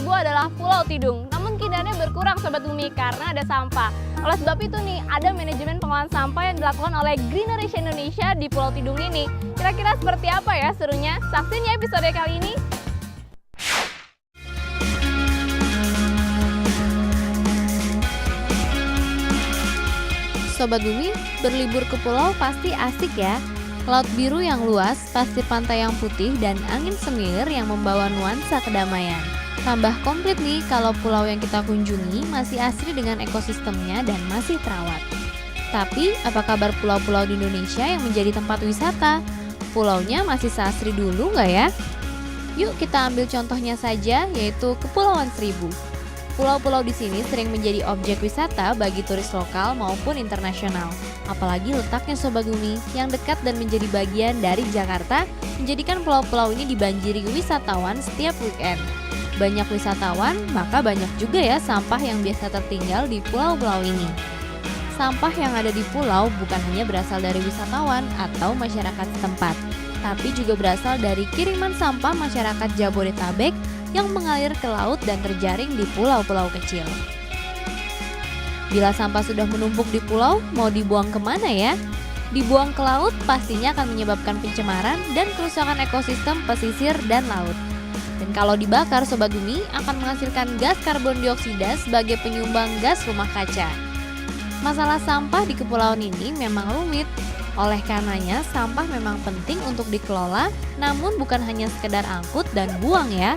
Seribu adalah Pulau Tidung. Namun keindahannya berkurang Sobat Bumi karena ada sampah. Oleh sebab itu nih, ada manajemen pengolahan sampah yang dilakukan oleh Greeneration Indonesia di Pulau Tidung ini. Kira-kira seperti apa ya serunya? Saksiin ya episode kali ini. Sobat Bumi, berlibur ke pulau pasti asik ya. Laut biru yang luas, pasti pantai yang putih, dan angin semilir yang membawa nuansa kedamaian. Tambah komplit nih kalau pulau yang kita kunjungi masih asri dengan ekosistemnya dan masih terawat. Tapi, apa kabar pulau-pulau di Indonesia yang menjadi tempat wisata? Pulaunya masih seasri dulu nggak ya? Yuk kita ambil contohnya saja, yaitu Kepulauan Seribu. Pulau-pulau di sini sering menjadi objek wisata bagi turis lokal maupun internasional. Apalagi letaknya Sobat Bumi yang dekat dan menjadi bagian dari Jakarta, menjadikan pulau-pulau ini dibanjiri wisatawan setiap weekend. Banyak wisatawan, maka banyak juga ya sampah yang biasa tertinggal di pulau-pulau ini. Sampah yang ada di pulau bukan hanya berasal dari wisatawan atau masyarakat setempat, tapi juga berasal dari kiriman sampah masyarakat Jabodetabek yang mengalir ke laut dan terjaring di pulau-pulau kecil. Bila sampah sudah menumpuk di pulau, mau dibuang kemana ya? Dibuang ke laut pastinya akan menyebabkan pencemaran dan kerusakan ekosistem pesisir dan laut. Dan kalau dibakar Sobat Bumi akan menghasilkan gas karbon dioksida sebagai penyumbang gas rumah kaca. Masalah sampah di kepulauan ini memang rumit. Oleh karenanya, sampah memang penting untuk dikelola, namun bukan hanya sekedar angkut dan buang ya.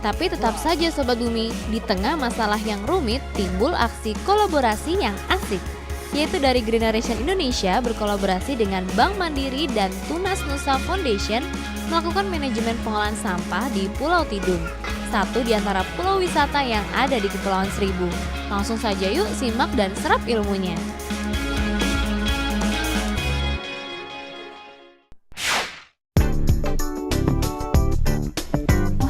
Tapi tetap saja Sobat Bumi, di tengah masalah yang rumit timbul aksi kolaborasi yang asik, yaitu dari Greeneration Indonesia berkolaborasi dengan Bank Mandiri dan Tunas Nusa Foundation melakukan manajemen pengolahan sampah di Pulau Tidung, satu di antara pulau wisata yang ada di Kepulauan Seribu. Langsung saja yuk simak dan serap ilmunya.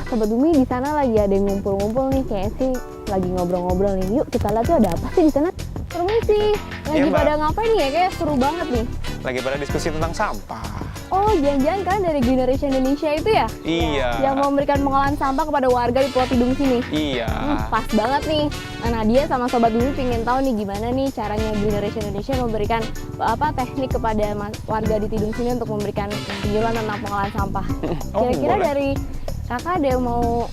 Sobat Bumi, di sana lagi ada yang ngumpul-ngumpul nih, kayak sih lagi ngobrol-ngobrol nih. Yuk kita lihat tuh ada apa sih di sana. Permisi, lagi pada ngapain nih ya? Kayak seru banget nih. Lagi pada diskusi tentang sampah. Oh, jangan-jangan kalian dari Greeneration Indonesia itu ya? Iya. Yang mau memberikan pengolahan sampah kepada warga di Pulau Tidung sini. Iya. Pas banget nih. Nah, Nadia sama Sobat Bumi pengen tahu nih gimana nih caranya Greeneration Indonesia memberikan teknik kepada warga di Tidung sini untuk memberikan penjelasan tentang pengolahan sampah. Kira-kira dari Kakak ada yang mau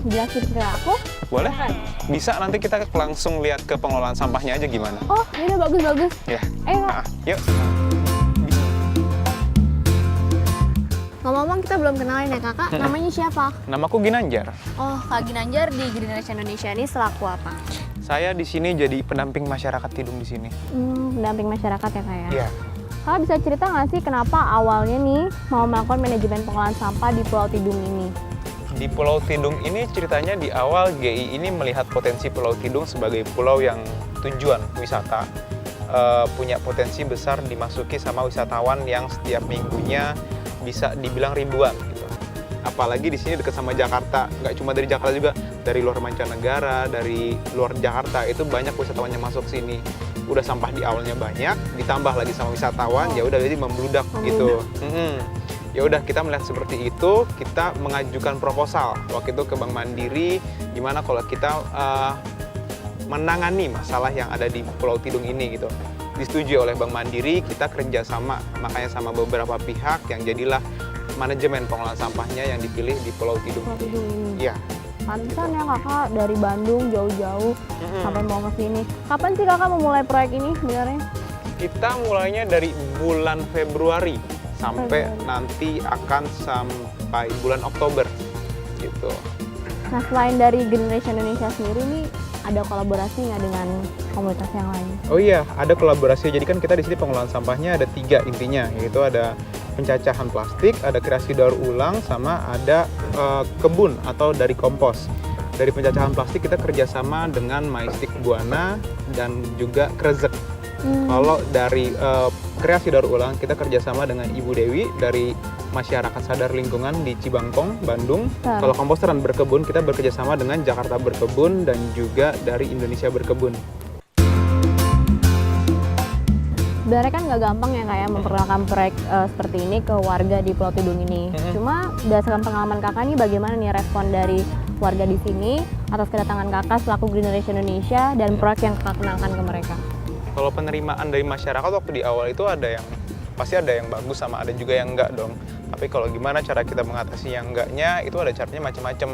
jelasin ke aku? Boleh? Bisa, nanti kita langsung lihat ke pengelolaan sampahnya aja gimana. Oh, ini bagus-bagus. Ya. Kak. Yuk. Ngomong-ngomong kita belum kenalin ya Kakak, namanya siapa? Namaku Ginanjar. Oh, Kak Ginanjar di Greeneration Indonesia ini selaku apa? Saya di sini jadi pendamping masyarakat Tidung di sini. Pendamping masyarakat ya Kak ya? Iya. Kakak bisa cerita nggak sih kenapa awalnya nih mau melakukan manajemen pengolahan sampah di Pulau Tidung ini? Di Pulau Tidung ini ceritanya di awal GI ini melihat potensi Pulau Tidung sebagai pulau yang tujuan wisata. Punya potensi besar dimasuki sama wisatawan yang setiap minggunya bisa dibilang ribuan gitu. Apalagi di sini dekat sama Jakarta, nggak cuma dari Jakarta juga, dari luar mancanegara, dari luar Jakarta itu banyak wisatawan yang masuk sini. Udah sampah di awalnya banyak, ditambah lagi sama wisatawan, ya udah jadi membludak gitu. Ya udah kita melihat seperti itu, kita mengajukan proposal waktu itu ke Bank Mandiri, gimana kalau kita menangani masalah yang ada di Pulau Tidung ini gitu. Disetujui oleh Bank Mandiri, kita kerjasama, makanya sama beberapa pihak yang jadilah manajemen pengolahan sampahnya yang dipilih di Pulau Tidung. Pulau Tidung ini. Iya. Pantesan ya Kakak dari Bandung jauh-jauh sampai mau ke sini. Kapan sih Kakak memulai proyek ini sebenarnya? Kita mulainya dari bulan Februari sampai nanti akan sampai bulan Oktober gitu. Nah, selain dari Greeneration Indonesia sendiri nih, ada kolaborasi nggak dengan komunitas yang lain? Oh iya, ada kolaborasi. Jadi kan kita di sini pengolahan sampahnya ada 3 intinya, yaitu ada pencacahan plastik, ada kreasi daur ulang, sama ada kebun atau dari kompos. Dari pencacahan plastik kita kerjasama dengan Maistik Buana dan juga Krezek. Kalau dari kreasi daur ulang kita kerjasama dengan Ibu Dewi dari Masyarakat Sadar Lingkungan di Cibangkong, Bandung. Kalau komposteran berkebun kita bekerjasama dengan Jakarta Berkebun dan juga dari Indonesia Berkebun. Sebenarnya kan nggak gampang ya kayak memperkenalkan proyek seperti ini ke warga di Pulau Tidung ini. Cuma berdasarkan pengalaman kakak nih, bagaimana nih respon dari warga di sini atas kedatangan kakak selaku Green Generation Indonesia dan proyek yang kakak kenalkan ke mereka? Kalau penerimaan dari masyarakat waktu di awal itu pasti ada yang bagus sama ada juga yang enggak dong. Tapi kalau gimana cara kita mengatasi yang enggaknya, itu ada caranya macam-macam.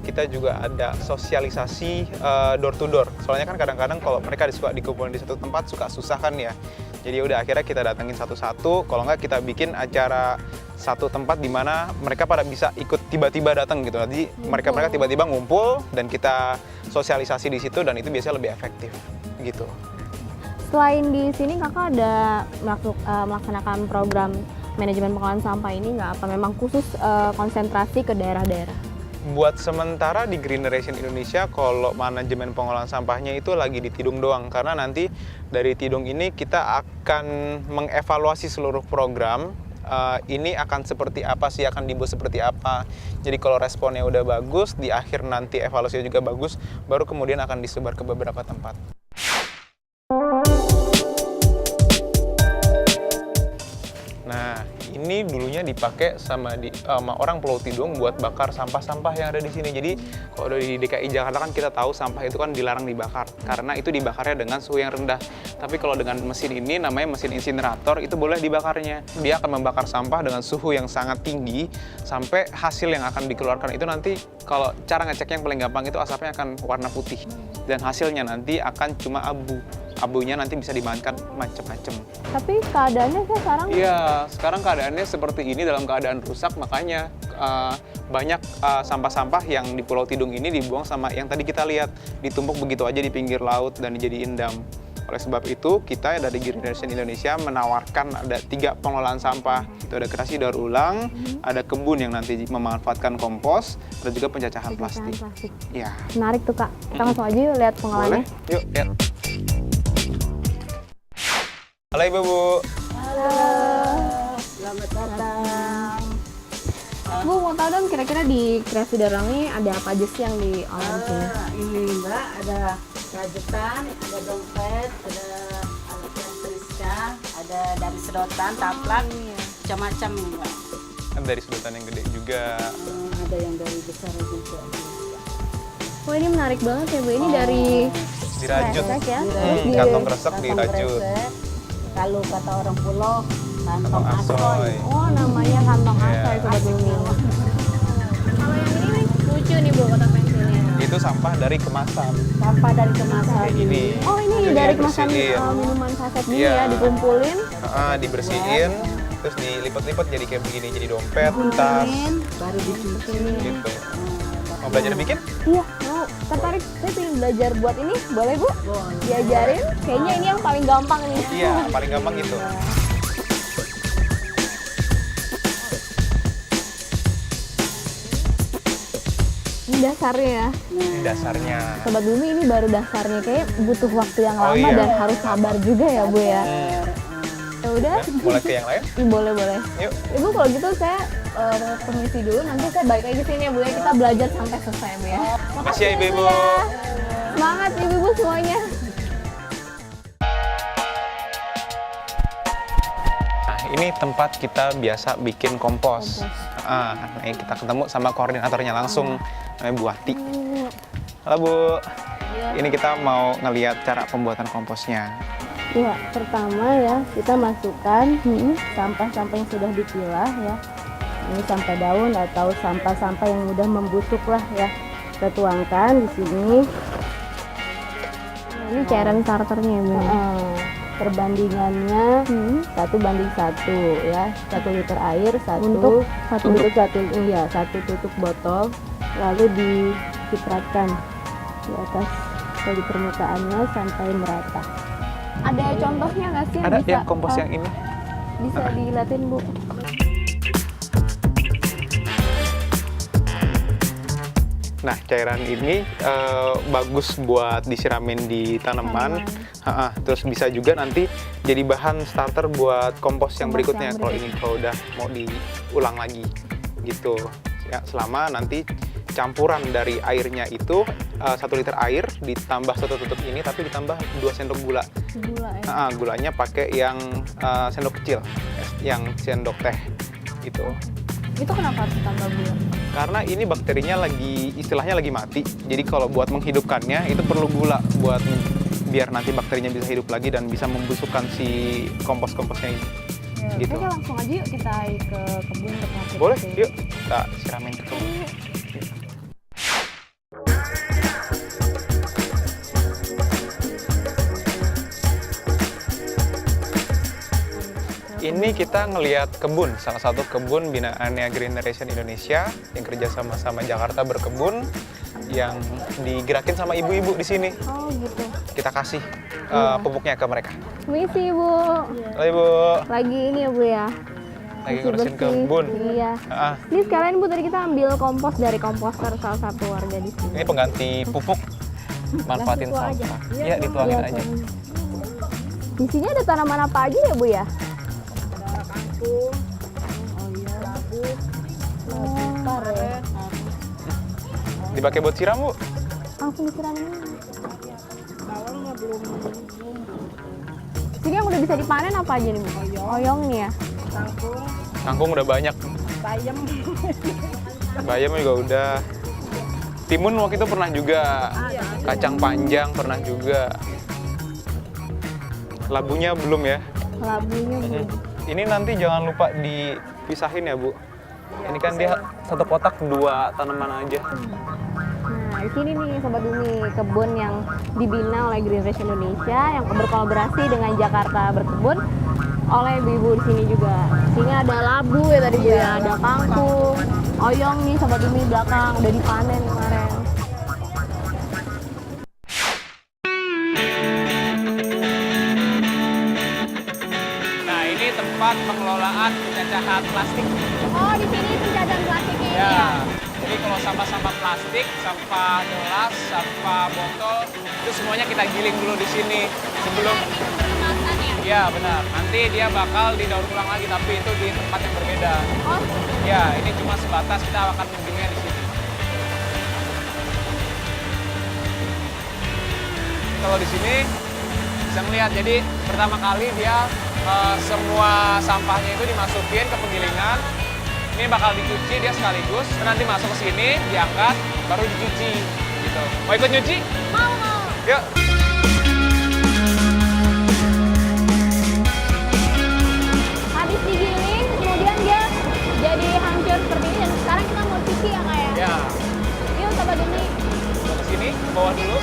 Kita juga ada sosialisasi door to door. Soalnya kan kadang-kadang kalau mereka suka dikumpulin di satu tempat suka susah kan ya. Jadi udah akhirnya kita datengin satu-satu. Kalau nggak kita bikin acara satu tempat di mana mereka pada bisa ikut tiba-tiba datang gitu. Jadi mereka tiba-tiba ngumpul dan kita sosialisasi di situ dan itu biasanya lebih efektif gitu. Selain di sini kakak ada melaksanakan program manajemen pengolahan sampah ini nggak? Apa memang khusus konsentrasi ke daerah-daerah? Buat sementara di Green Generation Indonesia, kalau manajemen pengolahan sampahnya itu lagi di Tidung doang. Karena nanti dari Tidung ini kita akan mengevaluasi seluruh program. Ini akan seperti apa sih, akan dibuat seperti apa. Jadi kalau responnya udah bagus, di akhir nanti evaluasinya juga bagus, baru kemudian akan disebar ke beberapa tempat. Nah, ini dulunya dipakai sama orang Pulau Tidung buat bakar sampah-sampah yang ada di sini. Jadi, kalau di DKI Jakarta kan kita tahu sampah itu kan dilarang dibakar karena itu dibakarnya dengan suhu yang rendah. Tapi kalau dengan mesin ini namanya mesin insinerator, itu boleh dibakarnya. Dia akan membakar sampah dengan suhu yang sangat tinggi sampai hasil yang akan dikeluarkan itu nanti kalau cara ngecek yang paling gampang itu asapnya akan warna putih dan hasilnya nanti akan cuma abu. Abunya nanti bisa dimakan macam-macam. Tapi keadaannya sekarang? Iya, sekarang keadaannya seperti ini dalam keadaan rusak, makanya banyak sampah-sampah yang di Pulau Tidung ini dibuang sama yang tadi kita lihat, ditumpuk begitu aja di pinggir laut dan dijadiin dam. Oleh sebab itu, kita dari Green Generation Indonesia menawarkan ada 3 pengelolaan sampah. Itu ada kreasi daur ulang, ada kebun yang nanti memanfaatkan kompos, ada juga pencacahan plastik. Ya. Menarik tuh Kak, kita langsung aja yuk lihat pengolahannya. Boleh? Yuk, lihat. Halo Ibu. Halo, selamat datang. Bu, mau tahu dong kira-kira di kreasi daur ulang ini ada apa aja sih yang diolah di sini? Ini Mbak, ada rajutan, ada dompet, ada alat yang Friska, ada dari sedotan, taplak, macam-macam ini Mbak. Dari sedotan yang gede juga. Ada yang dari besar juga. Wah, ini menarik banget ya Bu, ini dari Dirajut. kresek ya? Kantong kresek Kantong dirajut. kresek. Kalau kata orang pulau, kantong Kantong asoy. asoy. Oh, namanya kantong Iya. asoy Sobat Bumi. Kalau yang ini nih, lucu nih Bu kotak pensilnya. Itu sampah dari kemasan. Sampah dari kemasan. Kayak gini. Oh, ini Jadi dari kemasan dibersihin. minuman saset gini Iya. ya, dikumpulin. Dibersihin, terus dilipat-lipat jadi kayak begini, jadi dompet, tas, Baru dicuci. gitu. Mau belajar bikin? Iya, mau. Tertarik, saya pengen belajar buat ini, boleh Bu? Boleh. Diajarin? Kayaknya ini yang paling gampang nih. Iya, paling gampang gitu. Ini dasarnya ya. Ini dasarnya. Sobat Bumi ini baru dasarnya, kayak butuh waktu yang Oh, lama iya. dan harus sabar juga ya Bu ya. Ya udah, Mulai ke yang lain? boleh. Yuk. Ibu kalau gitu saya permisi dulu, nanti saya balik lagi ke sini ya Bu ya, kita belajar sampai selesai Bu ya. Makasih ya Ibu-ibu. Semangat Ibu-ibu semuanya. Nah, ini tempat kita biasa bikin kompos. Nah, ini kita ketemu sama koordinatornya langsung, namanya Bu Wati. Halo Bu. Ini kita mau ngeliat cara pembuatan komposnya. Ya, pertama ya kita masukkan sampah-sampah yang sudah dipilah ya. Ini sampah daun atau sampah-sampah yang mudah membusuk lah ya. Kita tuangkan di sini. Ini cairan starternya Bu. Perbandingannya 1:1 ya. 1 liter air Untuk satu tutup botol, lalu dicipratkan di atas dari permukaannya sampai merata. Ada contohnya nggak sih? Ada yang kompos yang ini? Bisa dilihatin Bu. Nah, cairan ini bagus buat disiramin di tanaman. Terus bisa juga nanti jadi bahan starter buat kompos yang Kompos berikutnya yang kalau ini kalau udah mau diulang lagi gitu. Ya, selama nanti campuran dari airnya itu 1 liter air ditambah 1 tutup ini tapi ditambah 2 sendok gula. Gula ya. Gulanya pakai yang sendok kecil, yang sendok teh gitu. Itu kenapa harus ditambah gula? Karena ini bakterinya istilahnya lagi mati. Jadi kalau buat menghidupkannya itu perlu gula biar nanti bakterinya bisa hidup lagi dan bisa membusukkan si kompos-komposnya ini. Ya, Gitu. Oke, langsung aja yuk kita ke kebun untuk ngasih. Boleh, yuk kita siramin ke kebun. Ini kita ngelihat kebun, salah satu kebun binaannya Green Generation Indonesia yang kerja sama Jakarta Berkebun yang digerakin sama ibu-ibu di sini. Oh gitu. Kita kasih pupuknya ke mereka. Misi Bu. Halo Ibu, Lagi ini ya Bu ya. lagi Masih ngurusin bersih. kebun. Iya. Ah, Ini sekalian Bu, tadi kita ambil kompos dari komposter salah satu warga di sini. ini pengganti pupuk, manfaatin sampah. Iya, dituangin Iya, aja. tuh. Di sini ada tanaman apa aja ya Bu ya? Dipakai buat siram, Bu. Langsung disiram ini. Sini yang udah bisa dipanen apa aja nih Bu? Oyong nih ya. Kangkung udah banyak. Bayam juga udah. Timun waktu itu pernah juga. Kacang panjang pernah juga. Labunya belum ya. Labunya Bu. Ini nanti jangan lupa dipisahin ya, Bu. Ini kan dia satu kotak 2 tanaman aja. Nah, di sini nih Sobat Bumi, kebun yang dibina oleh Green Generation Indonesia yang berkolaborasi dengan Jakarta Berkebun oleh ibu-ibu di sini juga. Sini ada labu ya tadi Bu ya, ada kangkung, oyong nih Sobat Bumi belakang udah dipanen kemarin. Nah, ini tempat pengelolaan pencacahan plastik. Oh, di sini pencacahan plastiknya ini ya. Ya, jadi kalau sampah-sampah plastik, sampah gelas, sampah botol, itu semuanya kita giling dulu di sini sebelum. Kemasan ya. Ya benar. Nanti dia bakal didaur ulang lagi, tapi itu di tempat yang berbeda. Oh, Ya, ini cuma sebatas kita akan menggilingnya di sini. Kalau di sini bisa melihat, jadi pertama kali dia semua sampahnya itu dimasukin ke penggilingan. Ini bakal dicuci dia sekaligus, nanti masuk ke sini, diangkat, baru dicuci. Gitu. Mau ikut nyuci? mau. Yuk. Habis digiling, kemudian dia jadi hancur seperti ini dan sekarang kita mau cuci ya Kak ya. Ya, Yuk Sobat Bumi. ke sini, ke bawah dulu.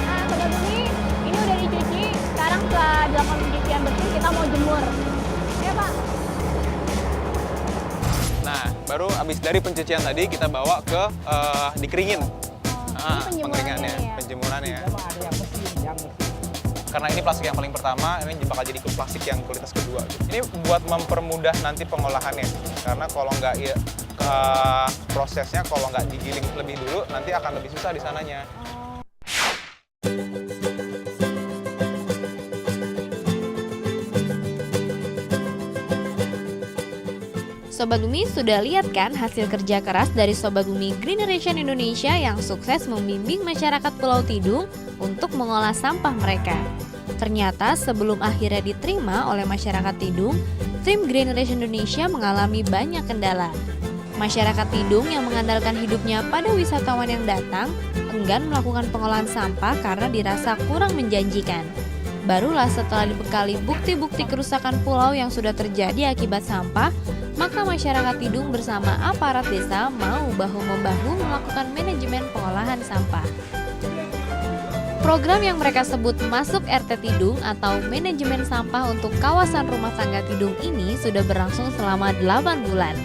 Nah, Sobat Bumi, ini udah dicuci. Sekarang setelah dilakukan pencucian bersih, kita mau jemur. Ya Pak. Nah, baru habis dari pencucian tadi kita bawa ke dikeringin. Ini penjemurannya Pengeringannya, ya? penjemurannya. Karena ini plastik yang paling pertama, ini bakal jadi plastik yang kualitas kedua. Ini buat mempermudah nanti pengolahannya. Karena kalau nggak prosesnya, kalau nggak digiling lebih dulu, nanti akan lebih susah di sananya. Sobat Bumi sudah lihat kan hasil kerja keras dari Sobat Bumi Green Generation Indonesia yang sukses membimbing masyarakat Pulau Tidung untuk mengolah sampah mereka. Ternyata sebelum akhirnya diterima oleh masyarakat Tidung, tim Green Generation Indonesia mengalami banyak kendala. Masyarakat Tidung yang mengandalkan hidupnya pada wisatawan yang datang enggan melakukan pengolahan sampah karena dirasa kurang menjanjikan. Barulah setelah dibekali bukti-bukti kerusakan pulau yang sudah terjadi akibat sampah, maka masyarakat Tidung bersama aparat desa mau bahu-membahu melakukan manajemen pengolahan sampah. Program yang mereka sebut Masuk RT Tidung atau Manajemen Sampah untuk Kawasan Rumah Tangga Tidung ini sudah berlangsung selama 8 bulan.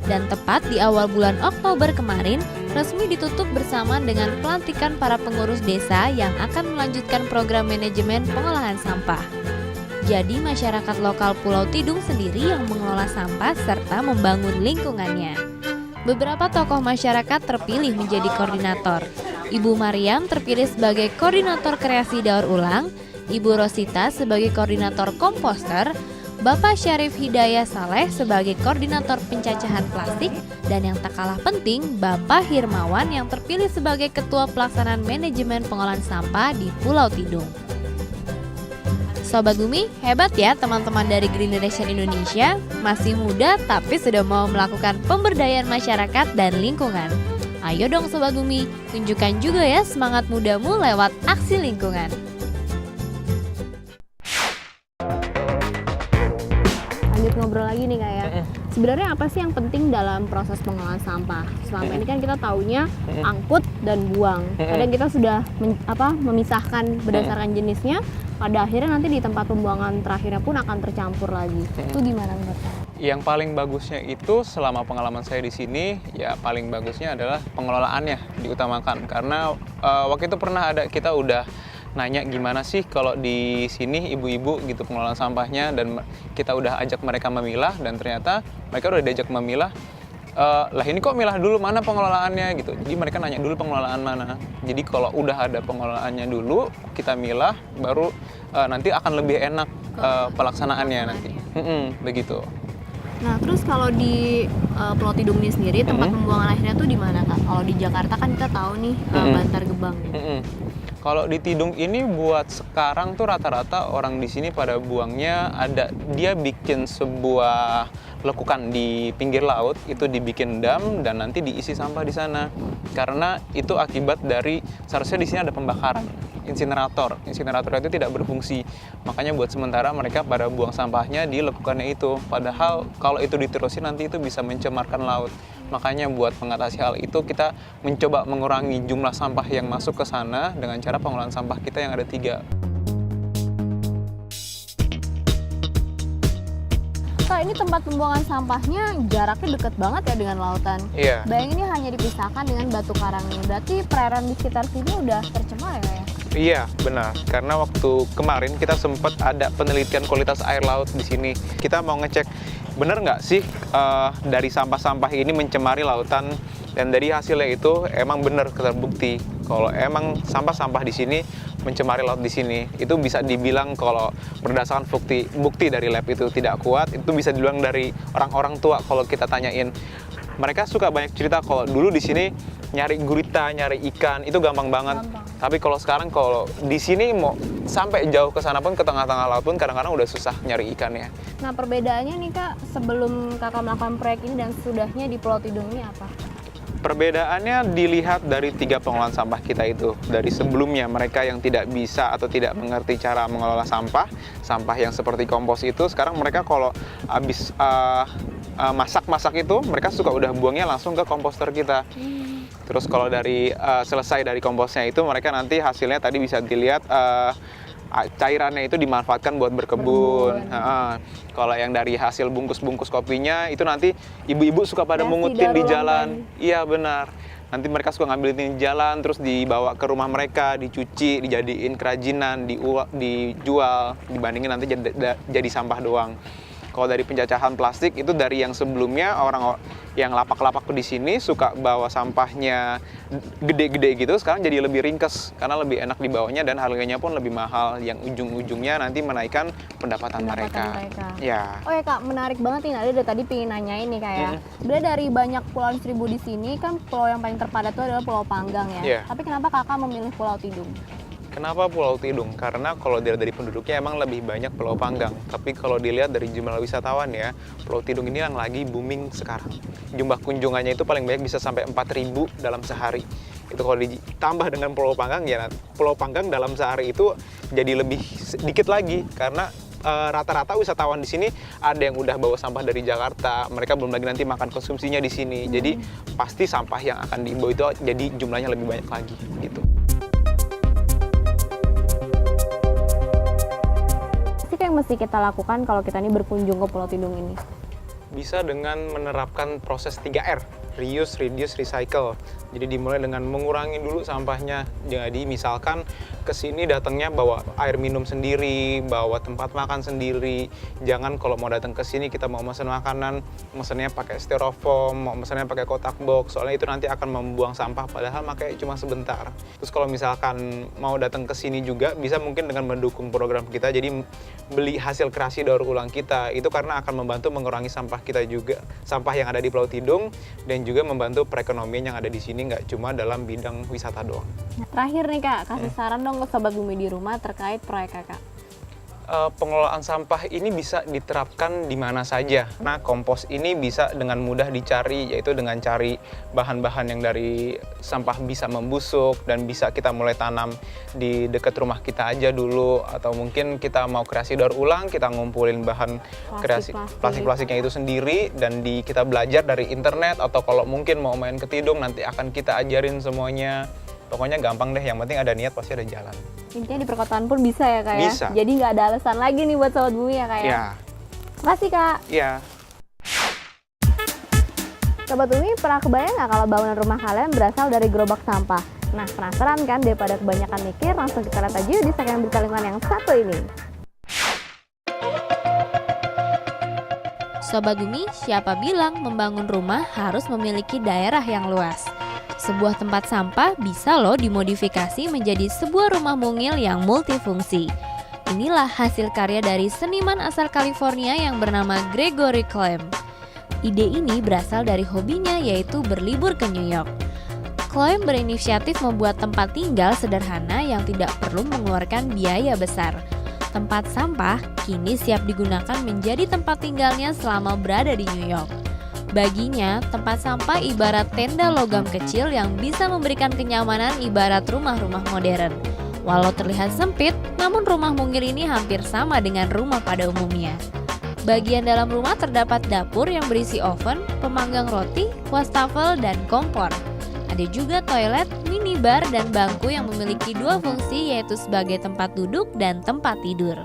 Dan tepat di awal bulan Oktober kemarin, resmi ditutup bersamaan dengan pelantikan para pengurus desa yang akan melanjutkan program manajemen pengolahan sampah. Jadi masyarakat lokal Pulau Tidung sendiri yang mengelola sampah serta membangun lingkungannya. Beberapa tokoh masyarakat terpilih menjadi koordinator. Ibu Mariam terpilih sebagai koordinator kreasi daur ulang, Ibu Rosita sebagai koordinator komposter, Bapak Syarif Hidayah Saleh sebagai koordinator pencacahan plastik, dan yang tak kalah penting, Bapak Hirmawan yang terpilih sebagai Ketua Pelaksanaan Manajemen Pengolahan Sampah di Pulau Tidung. Sobat Bumi, hebat ya teman-teman dari Green Generation Indonesia, masih muda tapi sudah mau melakukan pemberdayaan masyarakat dan lingkungan. Ayo dong Sobat Bumi, tunjukkan juga ya semangat mudamu lewat aksi lingkungan. Lanjut ngobrol lagi nih Kak ya. Sebenarnya apa sih yang penting dalam proses pengolahan sampah? Selama ini kan kita taunya angkut dan buang. Kadang kita sudah memisahkan berdasarkan jenisnya, pada akhirnya nanti di tempat pembuangan terakhirnya pun akan tercampur lagi. Itu gimana menurut Kak? Yang paling bagusnya itu selama pengalaman saya di sini, ya paling bagusnya adalah pengelolaannya diutamakan. Karena waktu itu pernah ada, kita udah nanya gimana sih kalau di sini ibu-ibu gitu pengelolaan sampahnya, dan kita udah ajak mereka memilah, dan ternyata mereka udah diajak memilah. Lah ini kok milah dulu, mana pengelolaannya gitu. Jadi mereka nanya dulu pengelolaan mana. Jadi kalau udah ada pengelolaannya dulu, kita milah, baru nanti akan lebih enak pelaksanaannya nanti. Begitu. Nah, terus kalau di Pulau Tidung ini sendiri, tempat pembuangan akhirnya tuh di mana Kak? Kalau di Jakarta kan kita tahu nih Bantar Gebang. Kalau di Tidung ini buat sekarang tuh rata-rata orang di sini pada buangnya dia bikin sebuah lekukan di pinggir laut, itu dibikin dam dan nanti diisi sampah di sana. Karena itu akibat dari seharusnya di sini ada pembakaran insinerator. Insinerator itu tidak berfungsi. Makanya buat sementara mereka pada buang sampahnya di lekukannya itu. Padahal kalau itu diterusin nanti itu bisa mencemarkan laut. Makanya buat mengatasi hal itu kita mencoba mengurangi jumlah sampah yang masuk ke sana dengan cara pengolahan sampah kita yang ada 3. Kak, ini tempat pembuangan sampahnya jaraknya dekat banget ya dengan lautan. Iya. Bayangin ini hanya dipisahkan dengan batu karang ini. Berarti perairan di sekitar sini udah tercemar ya Kak ya? Iya, benar. Karena waktu kemarin kita sempat ada penelitian kualitas air laut di sini. Kita mau ngecek benar nggak sih dari sampah-sampah ini mencemari lautan, dan dari hasilnya itu emang benar terbukti kalau emang sampah-sampah di sini mencemari laut di sini. Itu bisa dibilang kalau berdasarkan bukti dari lab itu tidak kuat, itu bisa dibilang dari orang-orang tua. Kalau kita tanyain, mereka suka banyak cerita kalau dulu di sini nyari gurita, nyari ikan itu gampang banget. Tapi kalau sekarang kalau di sini mau sampai jauh ke sana pun, ke tengah-tengah laut pun kadang-kadang udah susah nyari ikannya. Nah, perbedaannya nih Kak, sebelum Kakak melakukan proyek ini dan sesudahnya di Pulau Tidung ini apa? Perbedaannya dilihat dari 3 pengolahan sampah kita itu. Dari sebelumnya mereka yang tidak bisa atau tidak mengerti cara mengelola sampah yang seperti kompos itu, sekarang mereka kalau habis masak-masak itu mereka suka udah buangnya langsung ke komposter kita. Terus kalau selesai dari komposnya itu, mereka nanti hasilnya tadi bisa dilihat cairannya itu dimanfaatkan buat berkebun. Kalau yang dari hasil bungkus-bungkus kopinya itu nanti ibu-ibu suka pada mengutin di jalan. Iya benar. Nanti mereka suka ngambilin di jalan, terus dibawa ke rumah mereka, dicuci, dijadiin kerajinan, dijual, dibandingin nanti jadi sampah doang. Kalau dari pencacahan plastik itu dari yang sebelumnya orang yang lapak-lapak di sini suka bawa sampahnya gede-gede gitu, sekarang jadi lebih ringkes karena lebih enak dibawanya dan harganya pun lebih mahal, yang ujung-ujungnya nanti menaikkan pendapatan mereka. Ya. Oh ya Kak, menarik banget nih. Ada dari tadi pengen nanyain nih Kak ya. Sebenarnya dari banyak pulau seribu di sini kan pulau yang paling terpadat itu adalah Pulau Panggang ya. Tapi kenapa Kakak memilih Pulau Tidung? Kenapa Pulau Tidung? Karena kalau dilihat dari penduduknya emang lebih banyak Pulau Panggang. Tapi kalau dilihat dari jumlah wisatawan ya, Pulau Tidung ini yang lagi booming sekarang. Jumlah kunjungannya itu paling banyak bisa sampai 4.000 dalam sehari. Itu kalau ditambah dengan Pulau Panggang, ya Pulau Panggang dalam sehari itu jadi lebih sedikit lagi. Karena rata-rata wisatawan di sini ada yang udah bawa sampah dari Jakarta, mereka belum lagi nanti makan konsumsinya di sini. Jadi pasti sampah yang akan dibawa itu jadi jumlahnya lebih banyak lagi gitu. Yang mesti kita lakukan kalau kita ini berkunjung ke Pulau Tidung ini? Bisa dengan menerapkan proses 3R, reuse, reduce, recycle. Jadi dimulai dengan mengurangi dulu sampahnya. Jadi misalkan ke sini datangnya bawa air minum sendiri, bawa tempat makan sendiri. Jangan kalau mau datang ke sini kita mau pesan makanan, mesennya pakai styrofoam, mau mesennya pakai kotak box. Soalnya itu nanti akan membuang sampah padahal pakai cuma sebentar. Terus kalau misalkan mau datang ke sini juga bisa mungkin dengan mendukung program kita. Jadi beli hasil kreasi daur ulang kita. Itu karena akan membantu mengurangi sampah kita juga, sampah yang ada di Pulau Tidung, dan juga membantu perekonomian yang ada di sini, nggak cuma dalam bidang wisata doang. Terakhir nih Kak, kasih saran dong ke Sobat Bumi di rumah terkait proyek Kakak. Pengelolaan sampah ini bisa diterapkan di mana saja. Nah, kompos ini bisa dengan mudah dicari, yaitu dengan cari bahan-bahan yang dari sampah bisa membusuk dan bisa kita mulai tanam di dekat rumah kita aja dulu, atau mungkin kita mau kreasi daur ulang, kita ngumpulin bahan kreasi plastik-plastiknya itu sendiri dan kita belajar dari internet, atau kalau mungkin mau main ke Tidung nanti akan kita ajarin semuanya. Pokoknya gampang deh, yang penting ada niat pasti ada jalan. Intinya di perkotaan pun bisa ya Kak ya? Bisa. Jadi nggak ada alasan lagi nih buat Sobat Bumi ya Kak ya? Ya. Makasih Kak. Iya. Sobat Bumi, pernah kebayang nggak kalau bangunan rumah kalian berasal dari gerobak sampah? Nah, penasaran kan? Daripada kebanyakan mikir, langsung kita lihat aja yuk di segmen berita lingkungan yang satu ini. Sobat Bumi, siapa bilang membangun rumah harus memiliki daerah yang luas? Sebuah tempat sampah bisa loh dimodifikasi menjadi sebuah rumah mungil yang multifungsi. Inilah hasil karya dari seniman asal California yang bernama Gregory Clem. Ide ini berasal dari hobinya, yaitu berlibur ke New York. Clem berinisiatif membuat tempat tinggal sederhana yang tidak perlu mengeluarkan biaya besar. Tempat sampah kini siap digunakan menjadi tempat tinggalnya selama berada di New York. Baginya, tempat sampah ibarat tenda logam kecil yang bisa memberikan kenyamanan ibarat rumah-rumah modern. Walau terlihat sempit, namun rumah mungil ini hampir sama dengan rumah pada umumnya. Bagian dalam rumah terdapat dapur yang berisi oven, pemanggang roti, wastafel, dan kompor. Ada juga toilet, minibar, dan bangku yang memiliki dua fungsi, yaitu sebagai tempat duduk dan tempat tidur.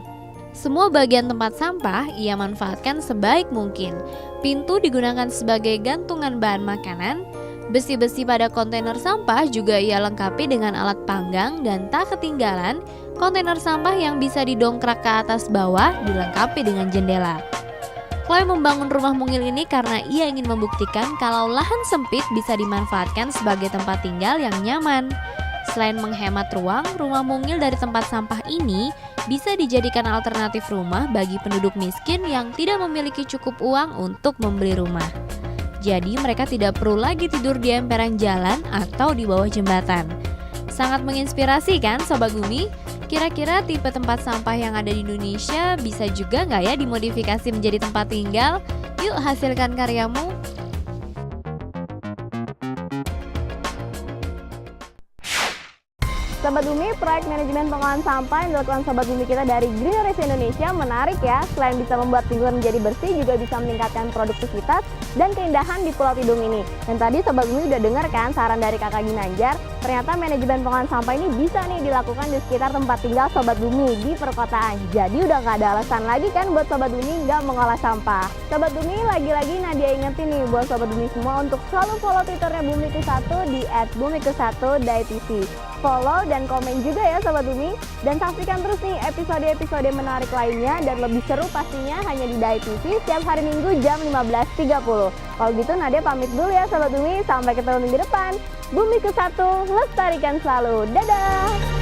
Semua bagian tempat sampah ia manfaatkan sebaik mungkin. Pintu digunakan sebagai gantungan bahan makanan. Besi-besi pada kontainer sampah juga ia lengkapi dengan alat panggang, dan tak ketinggalan, kontainer sampah yang bisa didongkrak ke atas bawah dilengkapi dengan jendela. Clem membangun rumah mungil ini karena ia ingin membuktikan kalau lahan sempit bisa dimanfaatkan sebagai tempat tinggal yang nyaman. Selain menghemat ruang, rumah mungil dari tempat sampah ini bisa dijadikan alternatif rumah bagi penduduk miskin yang tidak memiliki cukup uang untuk membeli rumah. Jadi mereka tidak perlu lagi tidur di emperan jalan atau di bawah jembatan. Sangat menginspirasi kan Sobat Bumi? Kira-kira tipe tempat sampah yang ada di Indonesia bisa juga nggak ya dimodifikasi menjadi tempat tinggal? Yuk hasilkan karyamu! Sobat Bumi, proyek manajemen pengolahan sampah yang dilakukan Sobat Bumi kita dari Greeneries Indonesia menarik ya. Selain bisa membuat lingkungan menjadi bersih, juga bisa meningkatkan produktivitas dan keindahan di Pulau Tidung ini. Dan tadi Sobat Bumi udah dengar kan saran dari Kakak Ginanjar, ternyata manajemen pengolahan sampah ini bisa nih dilakukan di sekitar tempat tinggal Sobat Bumi di perkotaan. Jadi udah nggak ada alasan lagi kan buat Sobat Bumi nggak mengolah sampah. Sobat Bumi, lagi-lagi Nadia ingetin nih buat Sobat Bumi semua untuk selalu follow Twitternya Bumiku1 di @bumiku1.tv. Follow dan komen juga ya Sobat Bumi. Dan saksikan terus nih episode-episode menarik lainnya dan lebih seru pastinya hanya di Dai TV setiap hari Minggu jam 15.30. Kalau gitu Nadia pamit dulu ya Sobat Bumi. Sampai ketemu minggu depan. Bumiku1, lestarikan selalu. Dadah!